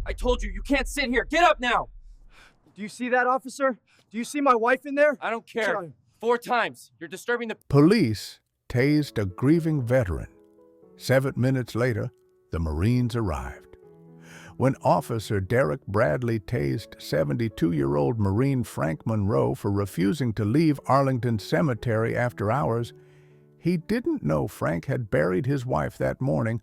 I told you, you can't sit here. Get up now! Do you see that, officer? Do you see my wife in there? I don't care. 4 times. You're disturbing the... Police tased a grieving veteran. 7 minutes later, the Marines arrived. When Officer Derek Bradley tased 72-year-old Marine Frank Monroe for refusing to leave Arlington Cemetery after hours, he didn't know Frank had buried his wife that morning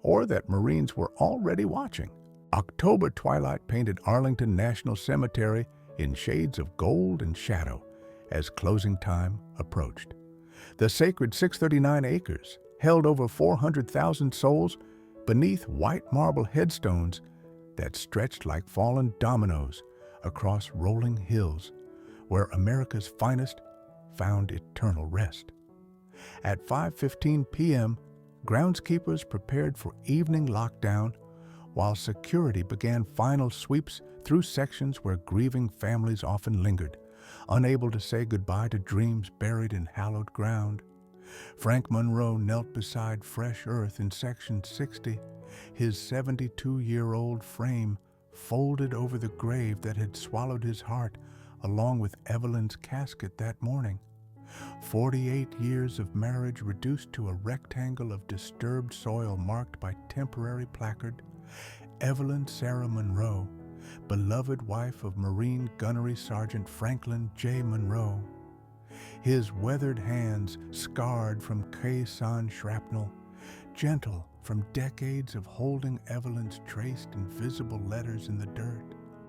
or that Marines were already watching. October twilight painted Arlington National Cemetery in shades of gold and shadow as closing time approached. The sacred 639 acres held over 400,000 souls beneath white marble headstones that stretched like fallen dominoes across rolling hills where America's finest found eternal rest. At 5:15 p.m., groundskeepers prepared for evening lockdown while security began final sweeps through sections where grieving families often lingered, unable to say goodbye to dreams buried in hallowed ground. Frank Monroe knelt beside fresh earth in Section 60, his 72-year-old frame folded over the grave that had swallowed his heart, along with Evelyn's casket that morning. 48 years of marriage reduced to a rectangle of disturbed soil marked by temporary placard. Evelyn Sarah Monroe, beloved wife of Marine Gunnery Sergeant Franklin J. Monroe. His weathered hands scarred from caisson shrapnel, gentle from decades of holding Evelyn's traced invisible letters in the dirt.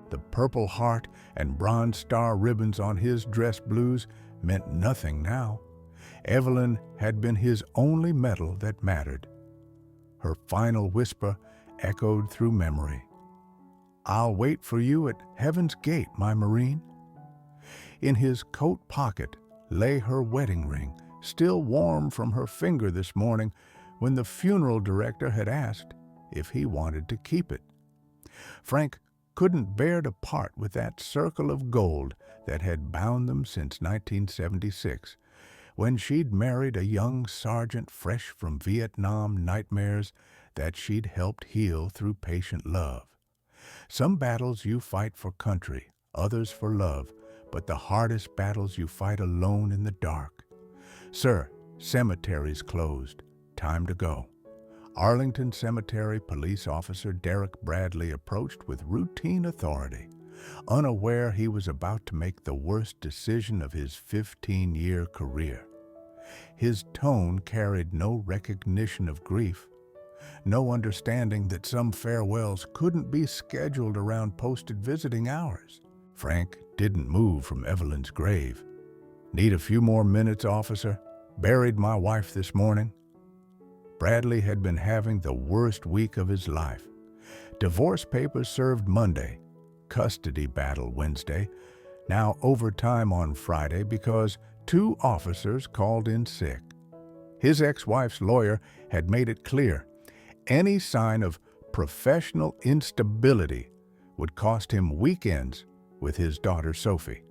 The Purple Heart and Bronze Star ribbons on his dress blues meant nothing now. Evelyn had been his only medal that mattered. Her final whisper echoed through memory. "I'll wait for you at Heaven's Gate, my Marine." In his coat pocket lay her wedding ring, still warm from her finger this morning when the funeral director had asked if he wanted to keep it. Frank couldn't bear to part with that circle of gold that had bound them since 1976, when she'd married a young sergeant fresh from Vietnam nightmares that she'd helped heal through patient love. Some battles you fight for country, others for love, but the hardest battles you fight alone in the dark. "Sir, cemetery's closed. Time to go." Arlington Cemetery Police Officer Derek Bradley approached with routine authority, unaware he was about to make the worst decision of his 15-year career. His tone carried no recognition of grief, no understanding that some farewells couldn't be scheduled around posted visiting hours. Frank didn't move from Evelyn's grave. "Need a few more minutes, officer? Buried my wife this morning." Bradley had been having the worst week of his life. Divorce papers served Monday, custody battle Wednesday, now overtime on Friday because 2 officers called in sick. His ex-wife's lawyer had made it clear any sign of professional instability would cost him weekends with his daughter Sophie.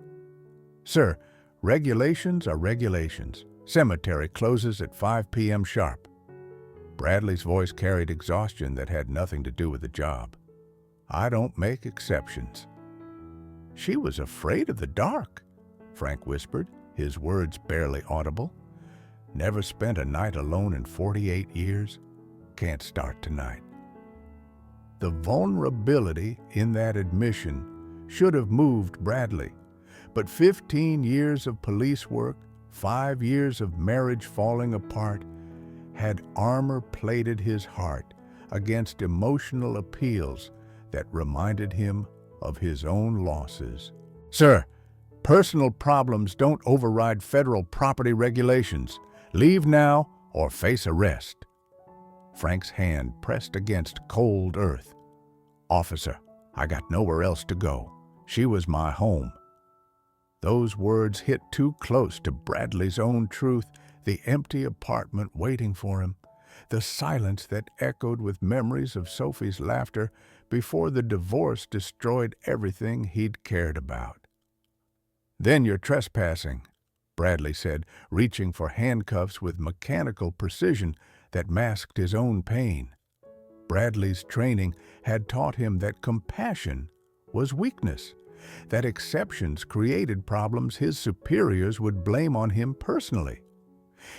"Sir, regulations are regulations. Cemetery closes at 5 p.m. sharp." Bradley's voice carried exhaustion that had nothing to do with the job. "I don't make exceptions." "She was afraid of the dark," Frank whispered, his words barely audible. "Never spent a night alone in 48 years. Can't start tonight." The vulnerability in that admission should have moved Bradley, but 15 years of police work, 5 years of marriage falling apart, had armor-plated his heart against emotional appeals that reminded him of his own losses. "Sir, personal problems don't override federal property regulations. Leave now or face arrest." Frank's hand pressed against cold earth. "Officer, I got nowhere else to go. She was my home." Those words hit too close to Bradley's own truth, the empty apartment waiting for him, the silence that echoed with memories of Sophie's laughter before the divorce destroyed everything he'd cared about. "Then you're trespassing," Bradley said, reaching for handcuffs with mechanical precision that masked his own pain. Bradley's training had taught him that compassion was weakness, that exceptions created problems his superiors would blame on him personally.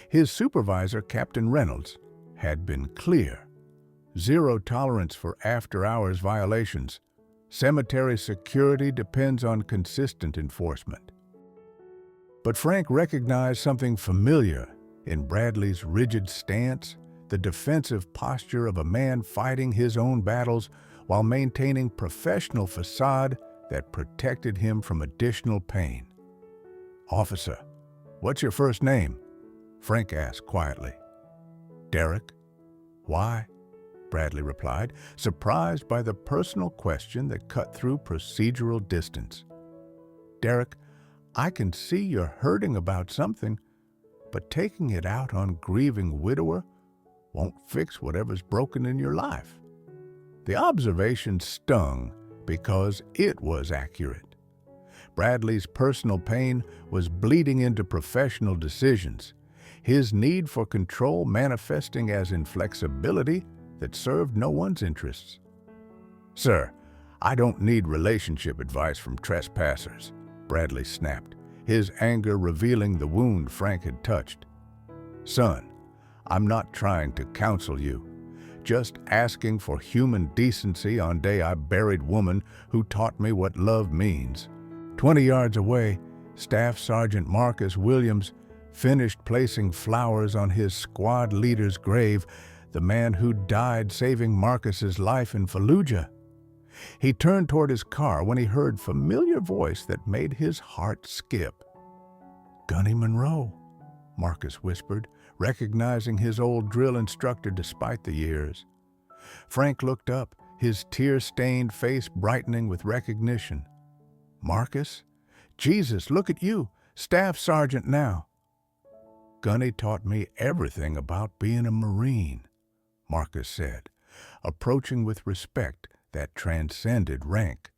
His supervisor, Captain Reynolds, had been clear. Zero tolerance for after-hours violations. Cemetery security depends on consistent enforcement. But Frank recognized something familiar in Bradley's rigid stance, the defensive posture of a man fighting his own battles while maintaining professional facade that protected him from additional pain. "Officer, what's your first name?" Frank asked quietly. "Derek." "Why?" Bradley replied, surprised by the personal question that cut through procedural distance. "Derek, I can see you're hurting about something, but taking it out on grieving widower won't fix whatever's broken in your life." The observation stung because it was accurate. Bradley's personal pain was bleeding into professional decisions, his need for control manifesting as inflexibility that served no one's interests. "Sir, I don't need relationship advice from trespassers," Bradley snapped, his anger revealing the wound Frank had touched. "Son, I'm not trying to counsel you, just asking for human decency on day I buried woman who taught me what love means." 20 yards away, Staff Sergeant Marcus Williams finished placing flowers on his squad leader's grave, the man who died saving Marcus's life in Fallujah. He turned toward his car when he heard a familiar voice that made his heart skip. "Gunny Monroe," Marcus whispered, recognizing his old drill instructor despite the years. Frank looked up, his tear-stained face brightening with recognition. "Marcus? Jesus, look at you, Staff Sergeant now." "Gunny taught me everything about being a Marine," Marcus said, approaching with respect that transcended rank.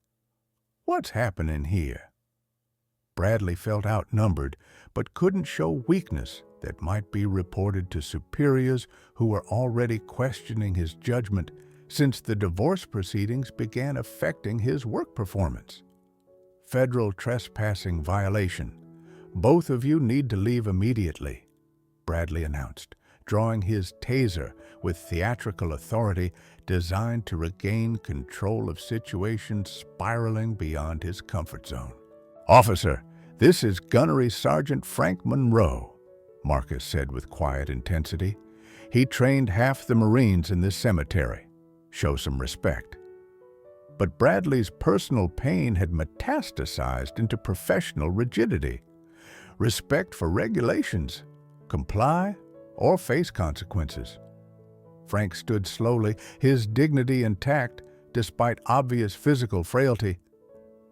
"What's happening here?" Bradley felt outnumbered, but couldn't show weakness that might be reported to superiors who were already questioning his judgment since the divorce proceedings began affecting his work performance. "Federal trespassing violation. Both of you need to leave immediately," Bradley announced, drawing his taser with theatrical authority designed to regain control of situations spiraling beyond his comfort zone. "Officer, this is Gunnery Sergeant Frank Monroe," Marcus said with quiet intensity. "He trained half the Marines in this cemetery. Show some respect." But Bradley's personal pain had metastasized into professional rigidity. Respect for regulations. Comply or face consequences. Frank stood slowly, his dignity intact despite obvious physical frailty.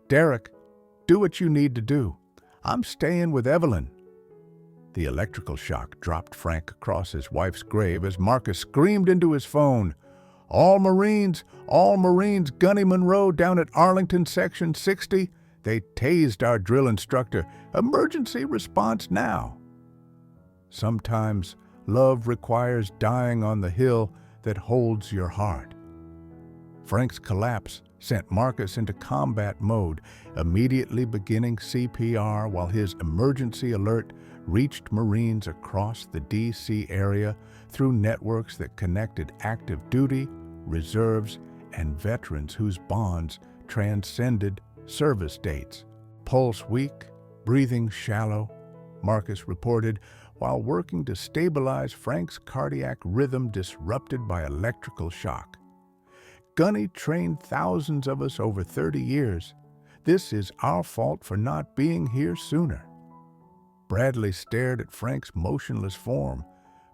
"Derek, do what you need to do. I'm staying with Evelyn." The electrical shock dropped Frank across his wife's grave as Marcus screamed into his phone. All Marines, Gunny Monroe down at Arlington Section 60. They tased our drill instructor. Emergency response now." Sometimes love requires dying on the hill that holds your heart. Frank's collapse sent Marcus into combat mode, immediately beginning CPR while his emergency alert reached Marines across the D.C. area through networks that connected active duty, reserves, and veterans whose bonds transcended service dates. "Pulse weak, breathing shallow," Marcus reported, while working to stabilize Frank's cardiac rhythm disrupted by electrical shock. "Gunny trained thousands of us over 30 years. This is our fault for not being here sooner." Bradley stared at Frank's motionless form,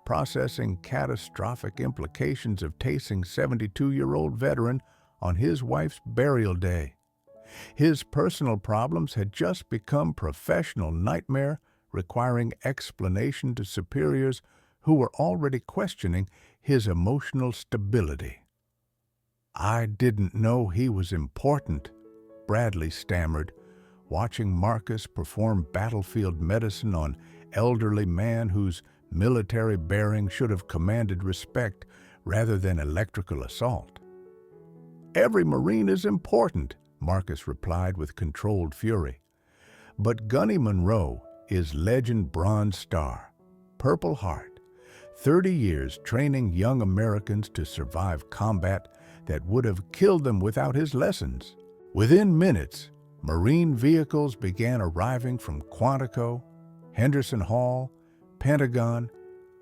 processing catastrophic implications of tasing 72-year-old veteran on his wife's burial day. His personal problems had just become professional nightmare, requiring explanation to superiors who were already questioning his emotional stability. "I didn't know he was important," Bradley stammered, watching Marcus perform battlefield medicine on elderly man whose military bearing should have commanded respect, rather than electrical assault. "Every Marine is important," Marcus replied with controlled fury. "But Gunny Monroe is Legend Bronze Star, Purple Heart, 30 years training young Americans to survive combat that would have killed them without his lessons." Within minutes, Marine vehicles began arriving from Quantico, Henderson Hall, Pentagon,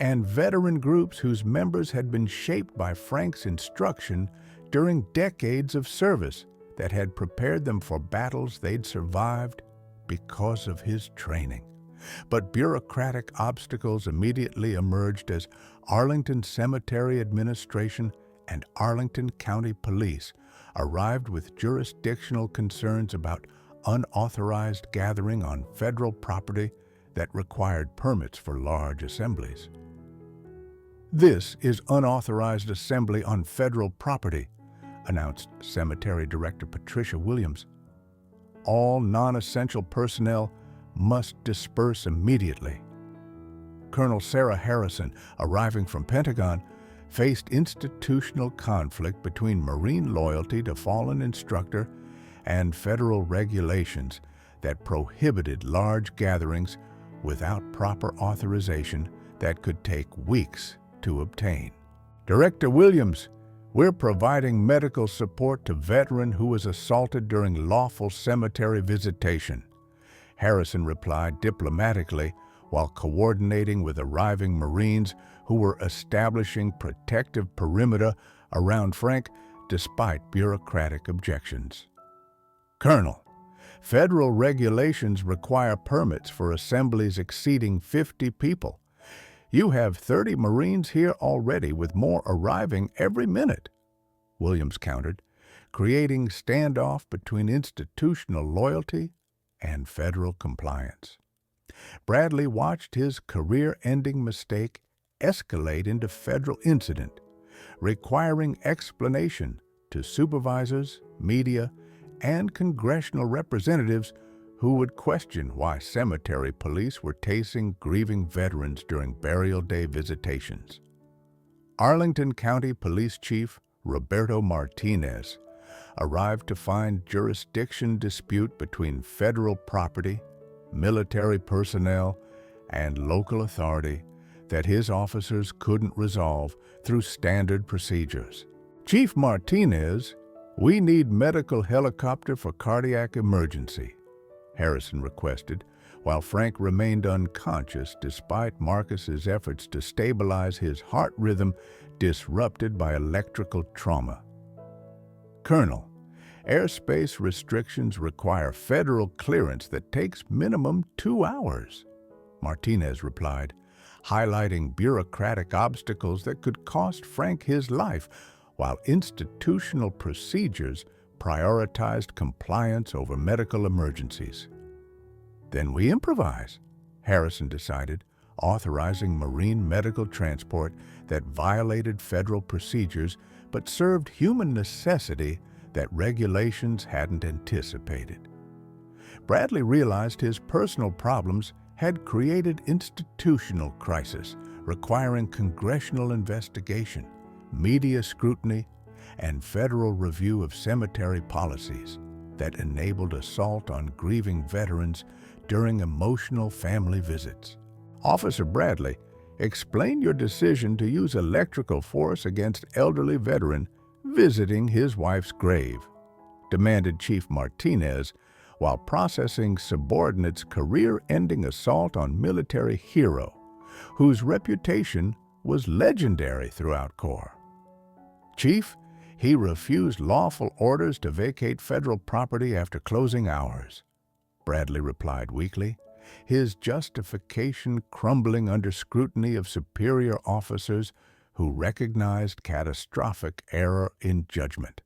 and veteran groups whose members had been shaped by Frank's instruction during decades of service that had prepared them for battles they'd survived because of his training. But bureaucratic obstacles immediately emerged as Arlington Cemetery Administration and Arlington County Police arrived with jurisdictional concerns about unauthorized gathering on federal property that required permits for large assemblies. "This is unauthorized assembly on federal property," announced Cemetery Director Patricia Williams. "All non-essential personnel must disperse immediately." Colonel Sarah Harrison, arriving from Pentagon, faced institutional conflict between Marine loyalty to fallen instructor and federal regulations that prohibited large gatherings without proper authorization that could take weeks to obtain. "Director Williams, we're providing medical support to veteran who was assaulted during lawful cemetery visitation," Harrison replied diplomatically while coordinating with arriving Marines who were establishing protective perimeter around Frank despite bureaucratic objections. "Colonel, federal regulations require permits for assemblies exceeding 50 people. You have 30 Marines here already, with more arriving every minute," Williams countered, creating standoff between institutional loyalty and federal compliance. Bradley watched his career-ending mistake escalate into federal incident, requiring explanation to supervisors, media, and congressional representatives who would question why cemetery police were tasing grieving veterans during burial day visitations. Arlington County Police Chief Roberto Martinez arrived to find jurisdiction dispute between federal property, military personnel, and local authority that his officers couldn't resolve through standard procedures. "Chief Martinez, we need medical helicopter for cardiac emergency," Harrison requested, while Frank remained unconscious despite Marcus's efforts to stabilize his heart rhythm disrupted by electrical trauma. "Colonel, airspace restrictions require federal clearance that takes minimum 2 hours," Martinez replied, highlighting bureaucratic obstacles that could cost Frank his life, while institutional procedures prioritized compliance over medical emergencies. "Then we improvise," Harrison decided, authorizing Marine medical transport that violated federal procedures but served human necessity that regulations hadn't anticipated. Bradley realized his personal problems had created institutional crisis, requiring congressional investigation, media scrutiny, and federal review of cemetery policies that enabled assault on grieving veterans during emotional family visits. "Officer Bradley, explain your decision to use electrical force against elderly veteran visiting his wife's grave," demanded Chief Martinez, while processing subordinate's career-ending assault on military hero, whose reputation was legendary throughout Corps. "Chief, he refused lawful orders to vacate federal property after closing hours," Bradley replied weakly, his justification crumbling under scrutiny of superior officers who recognized catastrophic error in judgment.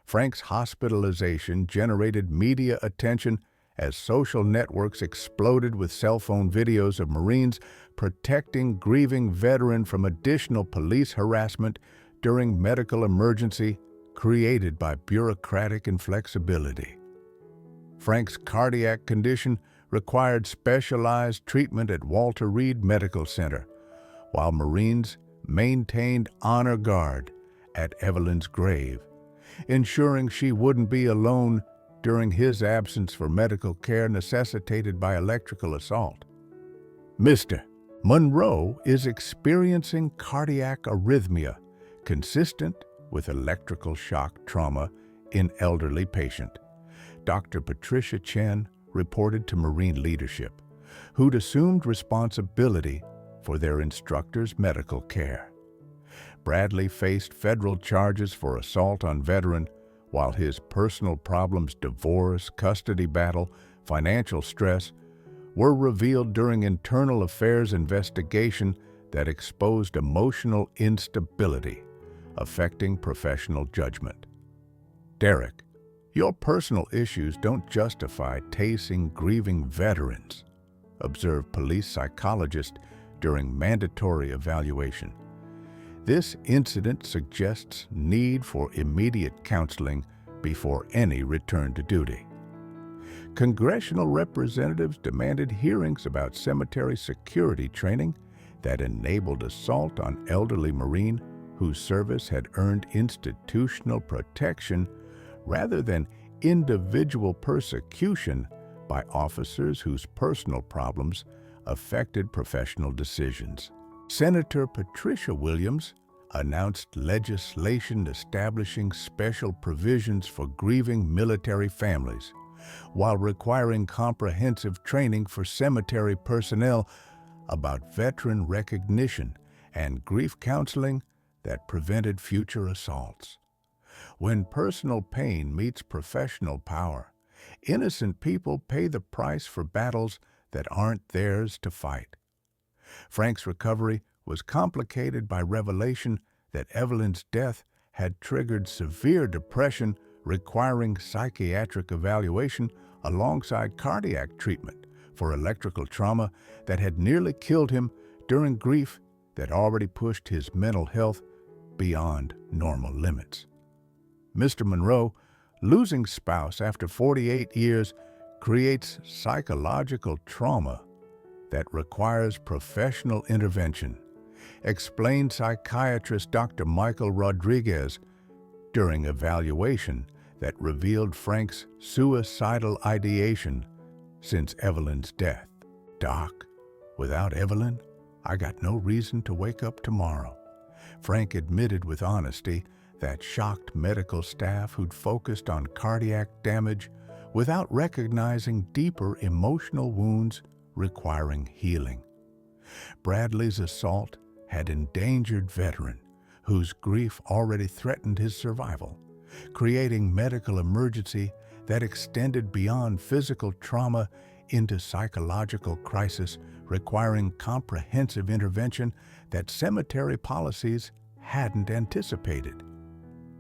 Frank's hospitalization generated media attention as social networks exploded with cell phone videos of Marines protecting grieving veteran from additional police harassment during medical emergency created by bureaucratic inflexibility. Frank's cardiac condition required specialized treatment at Walter Reed Medical Center, while Marines maintained honor guard at Evelyn's grave, ensuring she wouldn't be alone during his absence for medical care necessitated by electrical assault. Mr. Monroe is experiencing cardiac arrhythmia consistent with electrical shock trauma in elderly patient. Dr. Patricia Chen reported to Marine leadership, who'd assumed responsibility for their instructor's medical care. Bradley faced federal charges for assault on veteran, while his personal problems, divorce, custody battle, financial stress, were revealed during internal affairs investigation that exposed emotional instability, affecting professional judgment. Derek, your personal issues don't justify tasing grieving veterans, observed police psychologist during mandatory evaluation. This incident suggests need for immediate counseling before any return to duty. Congressional representatives demanded hearings about cemetery security training that enabled assault on elderly Marine whose service had earned institutional protection rather than individual persecution by officers whose personal problems affected professional decisions. Senator Patricia Williams announced legislation establishing special provisions for grieving military families, while requiring comprehensive training for cemetery personnel about veteran recognition and grief counseling that prevented future assaults. When personal pain meets professional power, innocent people pay the price for battles that aren't theirs to fight. Frank's recovery was complicated by revelation that Evelyn's death had triggered severe depression requiring psychiatric evaluation alongside cardiac treatment for electrical trauma that had nearly killed him during grief that already pushed his mental health beyond normal limits. Mr. Monroe, losing spouse after 48 years, creates psychological trauma that requires professional intervention, explained psychiatrist Dr. Michael Rodriguez during evaluation that revealed Frank's suicidal ideation since Evelyn's death. "Doc, without Evelyn, I got no reason to wake up tomorrow." Frank admitted with honesty that shocked medical staff who'd focused on cardiac damage without recognizing deeper emotional wounds requiring healing. Bradley's assault had endangered veteran whose grief already threatened his survival, creating medical emergency that extended beyond physical trauma into psychological crisis requiring comprehensive intervention that cemetery policies hadn't anticipated.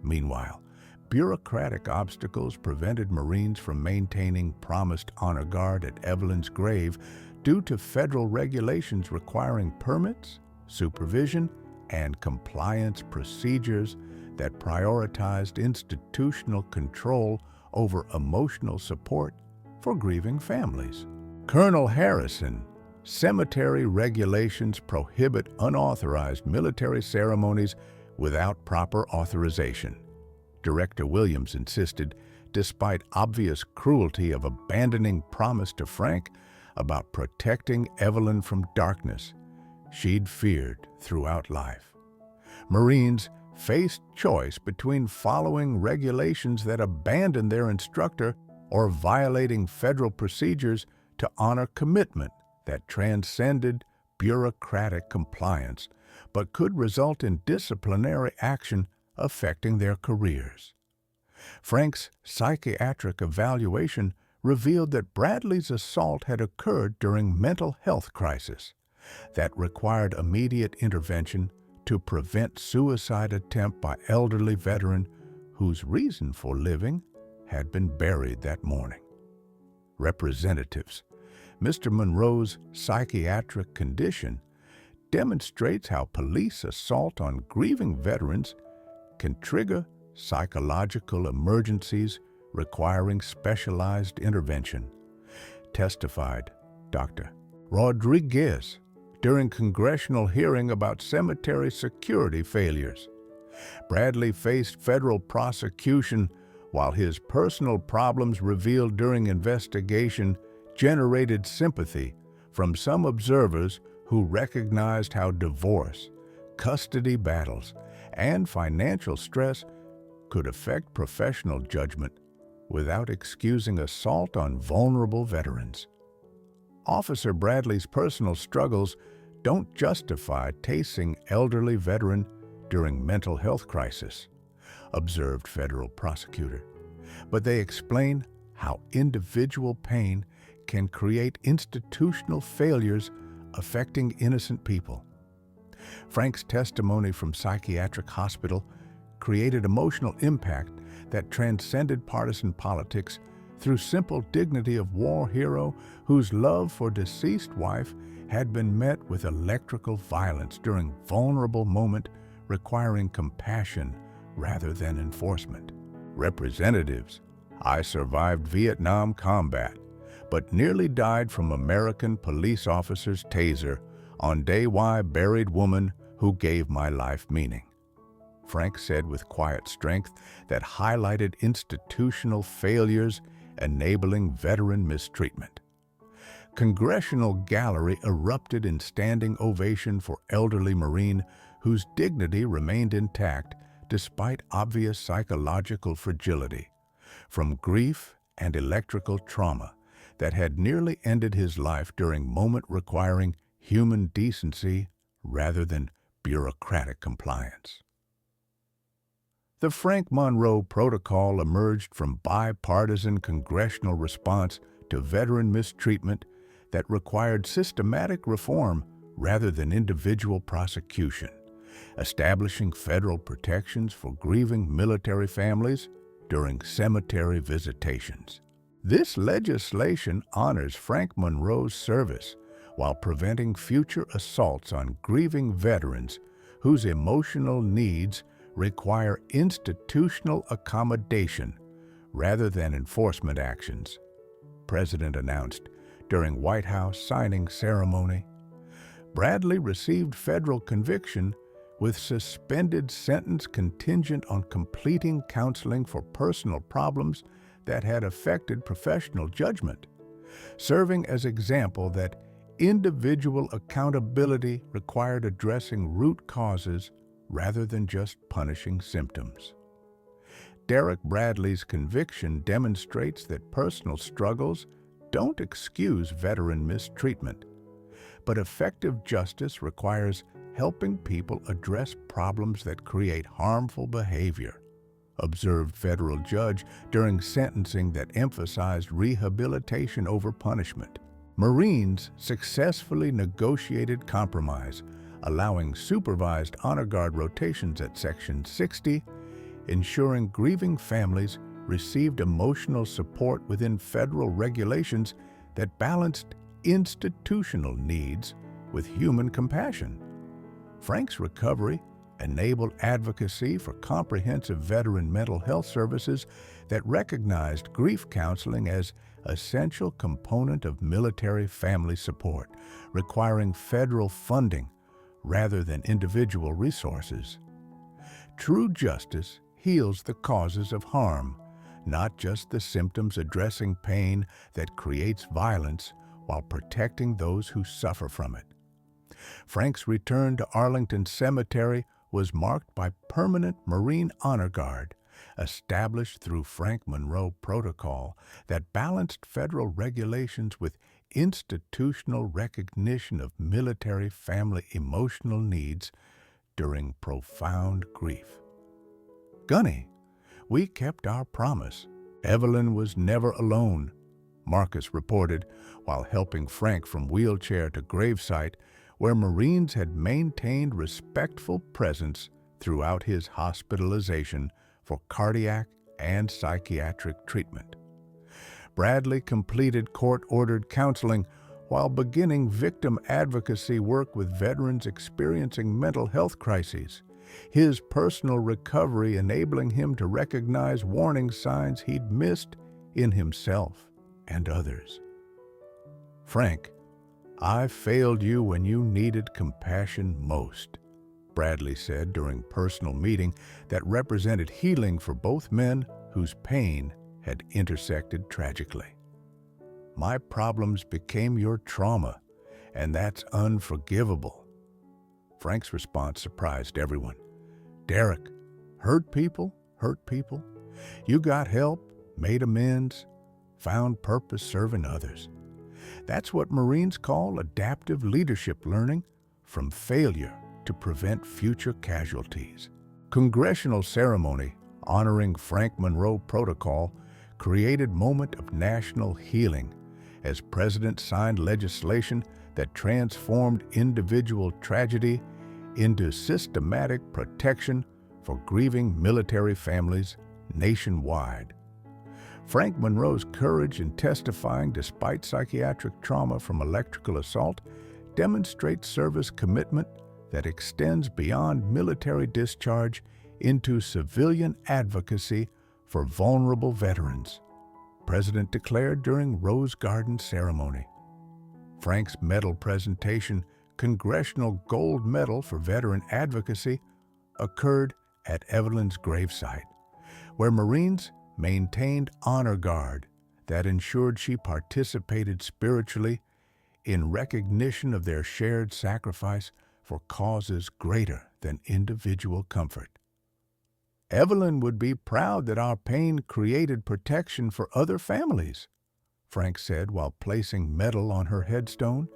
Meanwhile, bureaucratic obstacles prevented Marines from maintaining promised honor guard at Evelyn's grave due to federal regulations requiring permits, supervision, and compliance procedures that prioritized institutional control over emotional support for grieving families. Colonel Harrison, cemetery regulations prohibit unauthorized military ceremonies without proper authorization. Director Williams insisted, despite obvious cruelty of abandoning promise to Frank about protecting Evelyn from darkness she'd feared throughout life. Marines faced choice between following regulations that abandoned their instructor or violating federal procedures to honor commitment that transcended bureaucratic compliance but could result in disciplinary action affecting their careers. Frank's psychiatric evaluation revealed that Bradley's assault had occurred during mental health crisis that required immediate intervention to prevent suicide attempt by elderly veteran whose reason for living had been buried that morning. Representatives, Mr. Monroe's psychiatric condition demonstrates how police assault on grieving veterans can trigger psychological emergencies requiring specialized intervention, testified Dr. Rodriguez during congressional hearing about cemetery security failures. Bradley faced federal prosecution while his personal problems revealed during investigation generated sympathy from some observers who recognized how divorce, custody battles, and financial stress could affect professional judgment without excusing assault on vulnerable veterans. Officer Bradley's personal struggles don't justify tasing elderly veteran during mental health crisis, observed federal prosecutor, but they explain how individual pain can create institutional failures affecting innocent people. Frank's testimony from psychiatric hospital created emotional impact that transcended partisan politics through simple dignity of war hero whose love for deceased wife had been met with electrical violence during vulnerable moment requiring compassion rather than enforcement. Representatives, I survived Vietnam combat, but nearly died from American police officer's taser on day why buried woman who gave my life meaning. Frank said with quiet strength that highlighted institutional failures enabling veteran mistreatment. Congressional gallery erupted in standing ovation for elderly Marine whose dignity remained intact despite obvious psychological fragility, from grief and electrical trauma that had nearly ended his life during moment requiring human decency rather than bureaucratic compliance. The Frank Monroe Protocol emerged from bipartisan congressional response to veteran mistreatment that required systematic reform rather than individual prosecution, establishing federal protections for grieving military families during cemetery visitations. This legislation honors Frank Monroe's service while preventing future assaults on grieving veterans whose emotional needs require institutional accommodation rather than enforcement actions, President announced during White House signing ceremony. Bradley received federal conviction with suspended sentence contingent on completing counseling for personal problems that had affected professional judgment, serving as example that individual accountability required addressing root causes rather than just punishing symptoms. Derek Bradley's conviction demonstrates that personal struggles don't excuse veteran mistreatment, but effective justice requires helping people address problems that create harmful behavior, observed federal judge during sentencing that emphasized rehabilitation over punishment. Marines successfully negotiated compromise, allowing supervised honor guard rotations at Section 60, ensuring grieving families received emotional support within federal regulations that balanced institutional needs with human compassion. Frank's recovery enabled advocacy for comprehensive veteran mental health services that recognized grief counseling as an essential component of military family support, requiring federal funding rather than individual resources. True justice heals the causes of harm, not just the symptoms, addressing pain that creates violence while protecting those who suffer from it. Frank's return to Arlington Cemetery was marked by permanent Marine Honor Guard, established through Frank Monroe Protocol that balanced federal regulations with institutional recognition of military family emotional needs during profound grief. Gunny, we kept our promise. Evelyn was never alone, Marcus reported while helping Frank from wheelchair to gravesite, where Marines had maintained respectful presence throughout his hospitalization for cardiac and psychiatric treatment. Bradley completed court-ordered counseling while beginning victim advocacy work with veterans experiencing mental health crises, his personal recovery enabling him to recognize warning signs he'd missed in himself and others. Frank, I failed you when you needed compassion most, Bradley said during personal meeting that represented healing for both men whose pain had intersected tragically. My problems became your trauma, and that's unforgivable. Frank's response surprised everyone. Derek, hurt people. You got help, made amends, found purpose serving others. That's what Marines call adaptive leadership learning from failure to prevent future casualties. Congressional ceremony honoring Frank Monroe Protocol created moment of national healing as President signed legislation that transformed individual tragedy into systematic protection for grieving military families nationwide. Frank Monroe's courage in testifying despite psychiatric trauma from electrical assault demonstrates service commitment that extends beyond military discharge into civilian advocacy for vulnerable veterans, President declared during Rose Garden ceremony. Frank's medal presentation, Congressional Gold Medal for Veteran Advocacy, occurred at Evelyn's gravesite, where Marines maintained honor guard that ensured she participated spiritually in recognition of their shared sacrifice for causes greater than individual comfort. Evelyn would be proud that our pain created protection for other families, Frank said while placing medal on her headstone.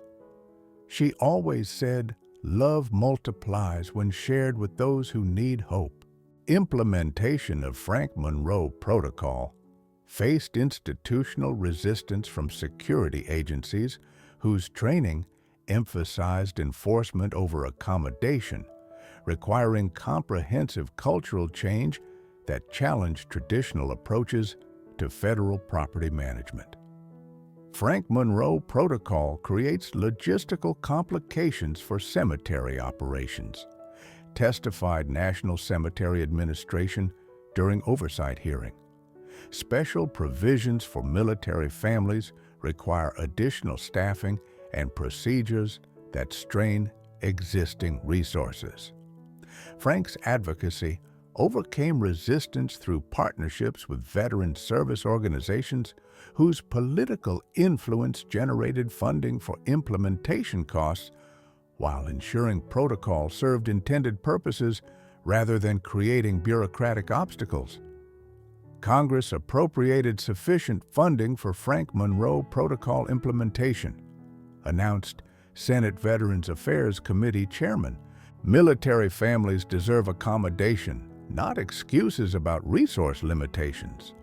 She always said, love multiplies when shared with those who need hope. Implementation of Frank Monroe Protocol faced institutional resistance from security agencies whose training emphasized enforcement over accommodation, requiring comprehensive cultural change that challenged traditional approaches to federal property management. Frank Monroe Protocol creates logistical complications for cemetery operations, testified National Cemetery Administration during oversight hearing. Special provisions for military families require additional staffing and procedures that strain existing resources. Frank's advocacy overcame resistance through partnerships with veteran service organizations whose political influence generated funding for implementation costs while ensuring protocol served intended purposes rather than creating bureaucratic obstacles. Congress appropriated sufficient funding for Frank Monroe Protocol implementation, announced Senate Veterans Affairs Committee Chairman. Military families deserve accommodation, not excuses about resource limitations.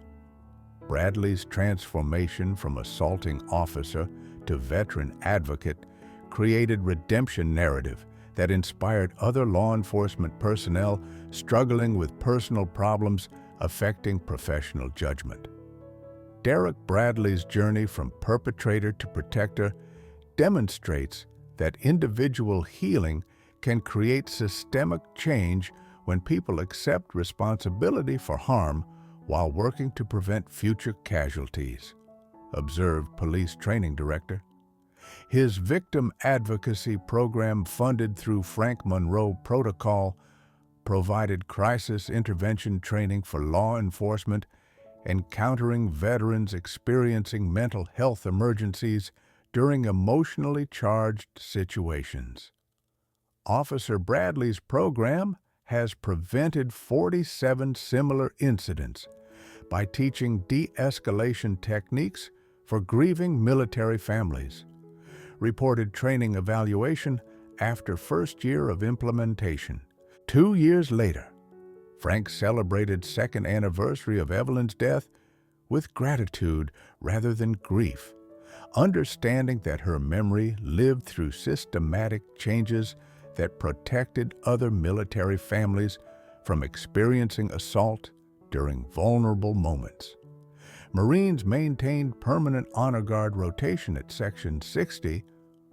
Bradley's transformation from assaulting officer to veteran advocate created redemption narrative that inspired other law enforcement personnel struggling with personal problems affecting professional judgment. Derek Bradley's journey from perpetrator to protector demonstrates that individual healing can create systemic change when people accept responsibility for harm while working to prevent future casualties, observed Police Training Director. His victim advocacy program, funded through Frank Monroe Protocol, provided crisis intervention training for law enforcement, encountering veterans experiencing mental health emergencies during emotionally charged situations. Officer Bradley's program has prevented 47 similar incidents by teaching de-escalation techniques for grieving military families. Reported training evaluation after first year of implementation. 2 years later, Frank celebrated second anniversary of Evelyn's death with gratitude rather than grief, understanding that her memory lived through systematic changes that protected other military families from experiencing assault during vulnerable moments. Marines maintained permanent honor guard rotation at Section 60,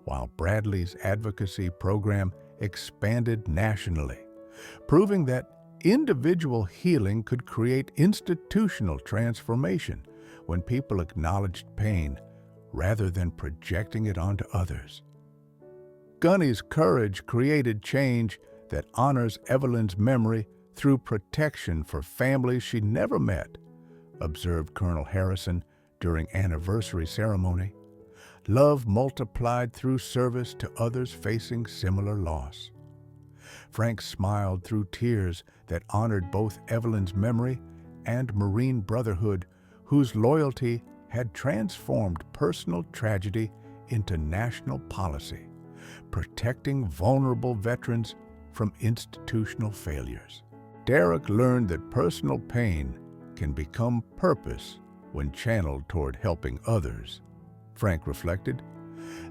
while Bradley's advocacy program expanded nationally, proving that individual healing could create institutional transformation when people acknowledged pain rather than projecting it onto others. Gunny's courage created change that honors Evelyn's memory through protection for families she never met, observed Colonel Harrison during anniversary ceremony. Love multiplied through service to others facing similar loss. Frank smiled through tears that honored both Evelyn's memory and Marine brotherhood, whose loyalty had transformed personal tragedy into national policy, protecting vulnerable veterans from institutional failures. Derek learned that personal pain can become purpose when channeled toward helping others. Frank reflected,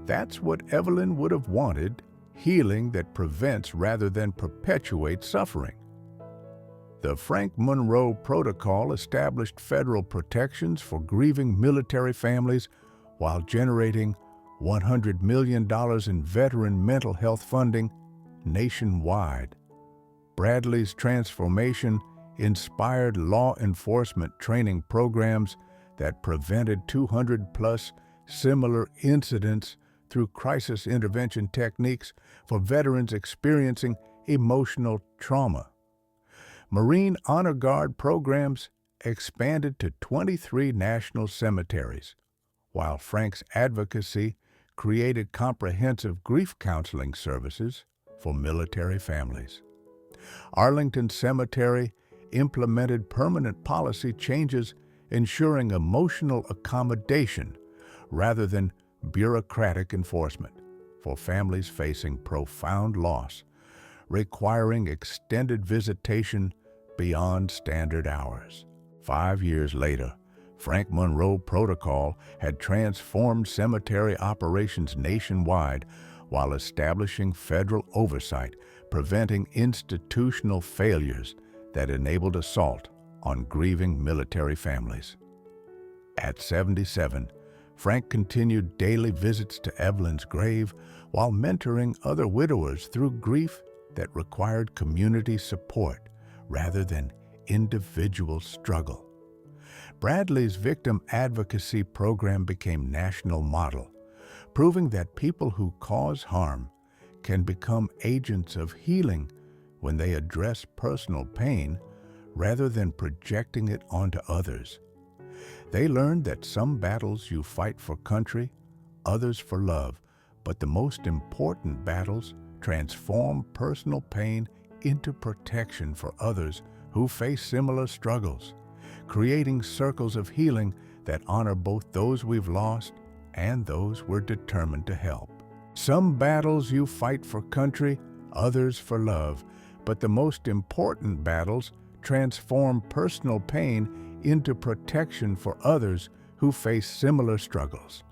"That's what Evelyn would have wanted, healing that prevents rather than perpetuates suffering." The Frank Monroe Protocol established federal protections for grieving military families while generating $100 million in veteran mental health funding nationwide. Bradley's transformation inspired law enforcement training programs that prevented 200-plus similar incidents through crisis intervention techniques for veterans experiencing emotional trauma. Marine Honor Guard programs expanded to 23 national cemeteries, while Frank's advocacy created comprehensive grief counseling services for military families. Arlington Cemetery implemented permanent policy changes ensuring emotional accommodation rather than bureaucratic enforcement for families facing profound loss, requiring extended visitation beyond standard hours. 5 years later, Frank Monroe Protocol had transformed cemetery operations nationwide while establishing federal oversight, preventing institutional failures that enabled assault on grieving military families. At 77, Frank continued daily visits to Evelyn's grave while mentoring other widowers through grief that required community support rather than individual struggle. Bradley's victim advocacy program became national model, proving that people who cause harm can become agents of healing when they address personal pain rather than projecting it onto others. They learned that some battles you fight for country, others for love, but the most important battles transform personal pain into protection for others who face similar struggles, creating circles of healing that honor both those we've lost and those we're determined to help. Some battles you fight for country, others for love, but the most important battles transform personal pain into protection for others who face similar struggles.